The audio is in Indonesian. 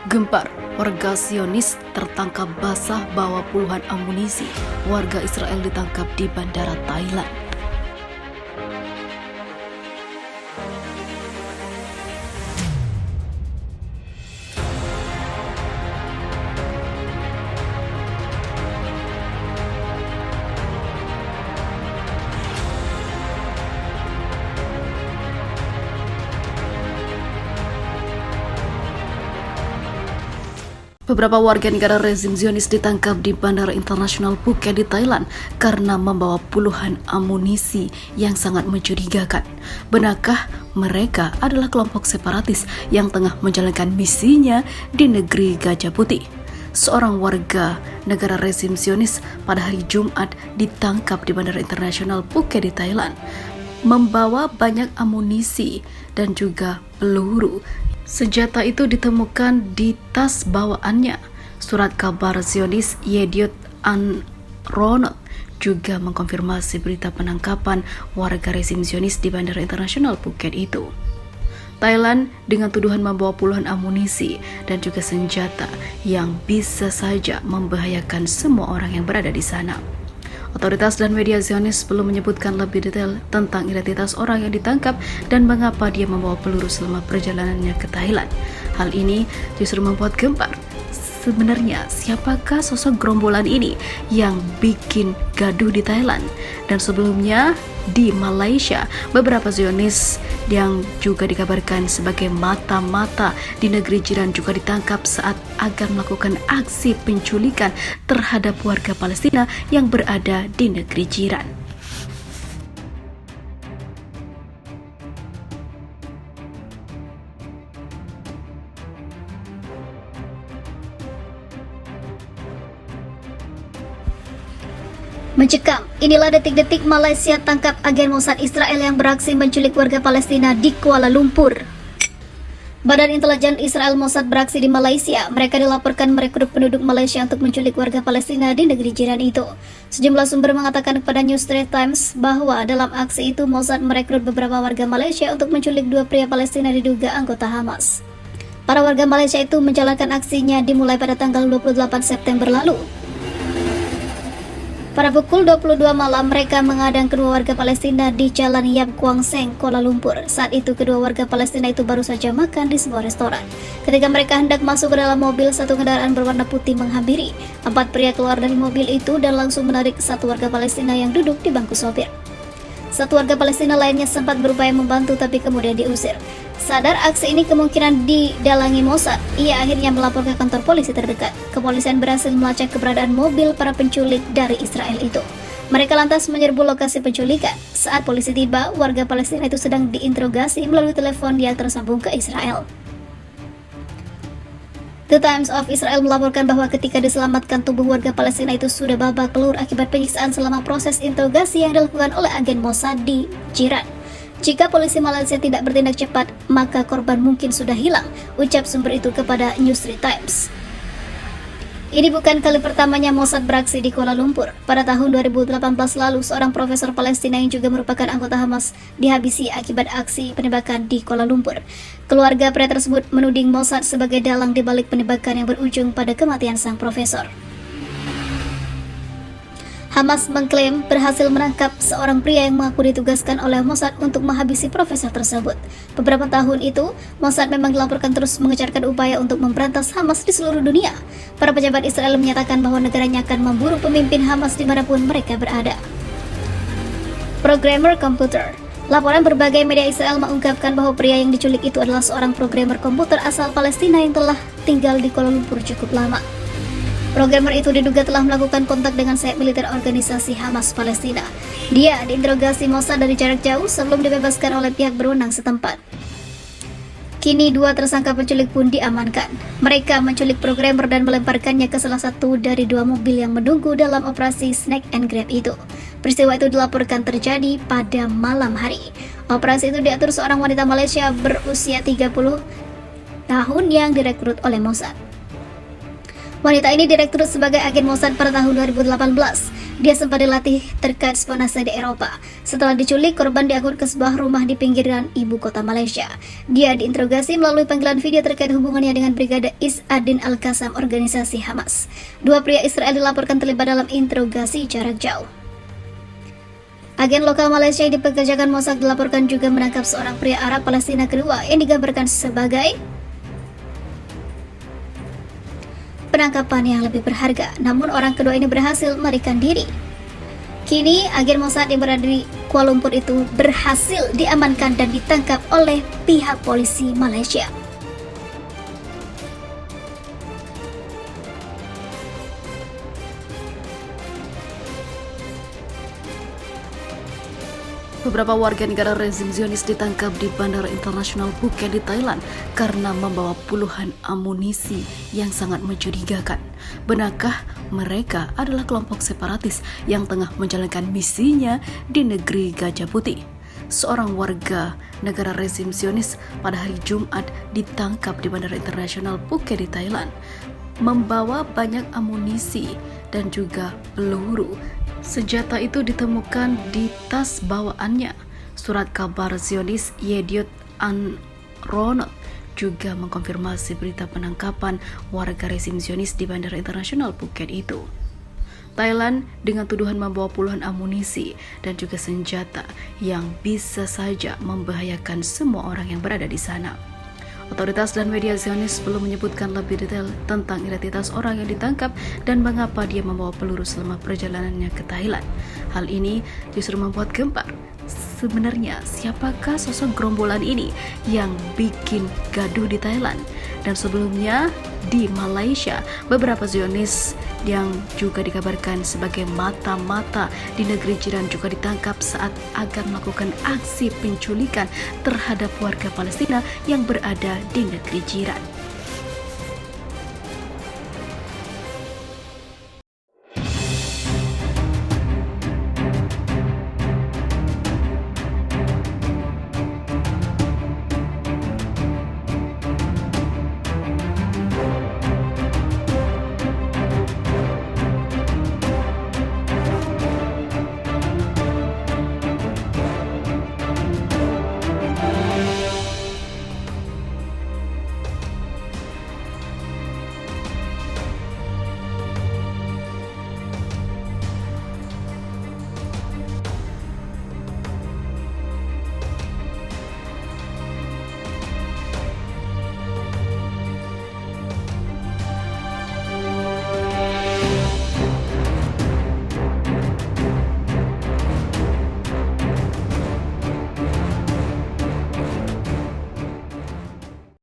Gempar, warga Zionis tertangkap basah bawa puluhan amunisi. Warga Israel ditangkap di bandara Thailand. Beberapa warga negara rezim Zionis ditangkap di Bandara Internasional Phuket di Thailand karena membawa puluhan amunisi yang sangat mencurigakan. Benarkah mereka adalah kelompok separatis yang tengah menjalankan misinya di negeri Gajah Putih? Seorang warga negara rezim Zionis pada hari Jumat ditangkap di Bandara Internasional Phuket di Thailand, membawa banyak amunisi dan juga peluru. Senjata itu ditemukan di tas bawaannya. Surat kabar Zionis Yediot Ahronoth juga mengkonfirmasi berita penangkapan warga rezim Zionis di Bandara Internasional Phuket itu. Thailand dengan tuduhan membawa puluhan amunisi dan juga senjata yang bisa saja membahayakan semua orang yang berada di sana. Otoritas dan media Zionis belum menyebutkan lebih detail tentang identitas orang yang ditangkap dan mengapa dia membawa peluru selama perjalanannya ke Thailand. Hal ini justru membuat gempar. Sebenarnya siapakah sosok gerombolan ini yang bikin gaduh di Thailand? Dan sebelumnya di Malaysia, beberapa Zionis yang juga dikabarkan sebagai mata-mata di negeri jiran juga ditangkap saat akan melakukan aksi penculikan terhadap warga Palestina yang berada di negeri jiran. Mencekam, inilah detik-detik Malaysia tangkap agen Mossad Israel yang beraksi menculik warga Palestina di Kuala Lumpur. Badan Intelijen Israel Mossad beraksi di Malaysia. Mereka dilaporkan merekrut penduduk Malaysia untuk menculik warga Palestina di negeri jiran itu. Sejumlah sumber mengatakan kepada New Straits Times bahwa dalam aksi itu Mossad merekrut beberapa warga Malaysia untuk menculik dua pria Palestina diduga anggota Hamas. Para warga Malaysia itu menjalankan aksinya dimulai pada tanggal 28 September lalu. Pada pukul 22 malam, mereka menghadang kedua warga Palestina di Jalan Yap Kwang Seng, Kuala Lumpur. Saat itu, kedua warga Palestina itu baru saja makan di sebuah restoran. Ketika mereka hendak masuk ke dalam mobil, satu kendaraan berwarna putih menghampiri. 4 pria keluar dari mobil itu dan langsung menarik satu warga Palestina yang duduk di bangku sopir. Satu warga Palestina lainnya sempat berupaya membantu tapi kemudian diusir. Sadar aksi ini kemungkinan didalangi Mossad, ia akhirnya melapor ke kantor polisi terdekat. Kepolisian berhasil melacak keberadaan mobil para penculik dari Israel itu. Mereka lantas menyerbu lokasi penculikan. Saat polisi tiba, warga Palestina itu sedang diinterogasi melalui telepon yang tersambung ke Israel. The Times of Israel melaporkan bahwa ketika diselamatkan tubuh warga Palestina itu sudah babak belur akibat penyiksaan selama proses interogasi yang dilakukan oleh agen Mossad di jiran. Jika polisi Malaysia tidak bertindak cepat, maka korban mungkin sudah hilang, ucap sumber itu kepada New Straits Times. Ini bukan kali pertamanya Mossad beraksi di Kuala Lumpur. Pada tahun 2018 lalu, seorang profesor Palestina yang juga merupakan anggota Hamas dihabisi akibat aksi penembakan di Kuala Lumpur. Keluarga pria tersebut menuding Mossad sebagai dalang di balik penembakan yang berujung pada kematian sang profesor. Hamas mengklaim berhasil menangkap seorang pria yang mengaku ditugaskan oleh Mossad untuk menghabisi profesor tersebut. Beberapa tahun itu, Mossad memang dilaporkan terus mengecarkan upaya untuk memberantas Hamas di seluruh dunia. Para pejabat Israel menyatakan bahwa negaranya akan memburu pemimpin Hamas dimanapun mereka berada. Programmer komputer. Laporan berbagai media Israel mengungkapkan bahwa pria yang diculik itu adalah seorang programmer komputer asal Palestina yang telah tinggal di Kuala Lumpur cukup lama. Programmer itu diduga telah melakukan kontak dengan sayap militer organisasi Hamas Palestina. Dia diinterogasi Mossad dari jarak jauh sebelum dibebaskan oleh pihak berwenang setempat. Kini 2 tersangka penculik pun diamankan. Mereka menculik programmer dan melemparkannya ke salah satu dari 2 mobil yang menunggu dalam operasi Snake and Grab itu. Peristiwa itu dilaporkan terjadi pada malam hari. Operasi itu diatur seorang wanita Malaysia berusia 30 tahun yang direkrut oleh Mossad. Wanita ini direkrut sebagai agen Mossad pada tahun 2018. Dia sempat dilatih terkait spionase di Eropa. Setelah diculik, korban diangkut ke sebuah rumah di pinggiran ibu kota Malaysia. Dia diinterogasi melalui panggilan video terkait hubungannya dengan Brigade Is-Adin Al-Qassam organisasi Hamas. Dua pria Israel dilaporkan terlibat dalam interogasi jarak jauh. Agen lokal Malaysia yang dipekerjakan Mossad dilaporkan juga menangkap seorang pria Arab Palestina kedua yang digambarkan sebagai penangkapan yang lebih berharga, namun orang kedua ini berhasil melarikan diri. Kini, agen Mossad yang berada di Kuala Lumpur itu berhasil diamankan dan ditangkap oleh pihak polisi Malaysia. Beberapa warga negara rezim Zionis ditangkap di Bandara Internasional Phuket di Thailand karena membawa puluhan amunisi yang sangat mencurigakan. Benarkah mereka adalah kelompok separatis yang tengah menjalankan misinya di negeri Gajah Putih? Seorang warga negara rezim Zionis pada hari Jumat ditangkap di Bandara Internasional Phuket di Thailand, membawa banyak amunisi dan juga peluru. Senjata itu ditemukan di tas bawaannya. Surat kabar Zionis Yediot Anronot juga mengkonfirmasi berita penangkapan warga rezim Zionis di Bandara Internasional Phuket itu. Thailand dengan tuduhan membawa puluhan amunisi dan juga senjata yang bisa saja membahayakan semua orang yang berada di sana. Otoritas dan media Zionis belum menyebutkan lebih detail tentang identitas orang yang ditangkap dan mengapa dia membawa peluru selama perjalanannya ke Thailand. Hal ini justru membuat gempar. Sebenarnya siapakah sosok gerombolan ini yang bikin gaduh di Thailand? Dan sebelumnya di Malaysia, beberapa Zionis yang juga dikabarkan sebagai mata-mata di negeri jiran juga ditangkap saat akan melakukan aksi penculikan terhadap warga Palestina yang berada di negeri jiran.